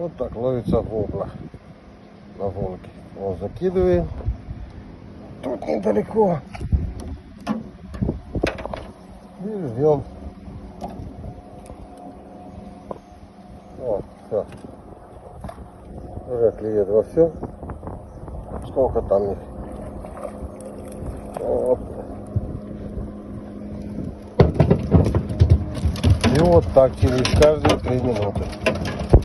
Вот так ловится вобла на волге. Вот закидываем. Тут недалеко. И ждем. Вот, все. Уже клюет во все. Сколько там их? Вот. И вот так через каждые 3 минуты.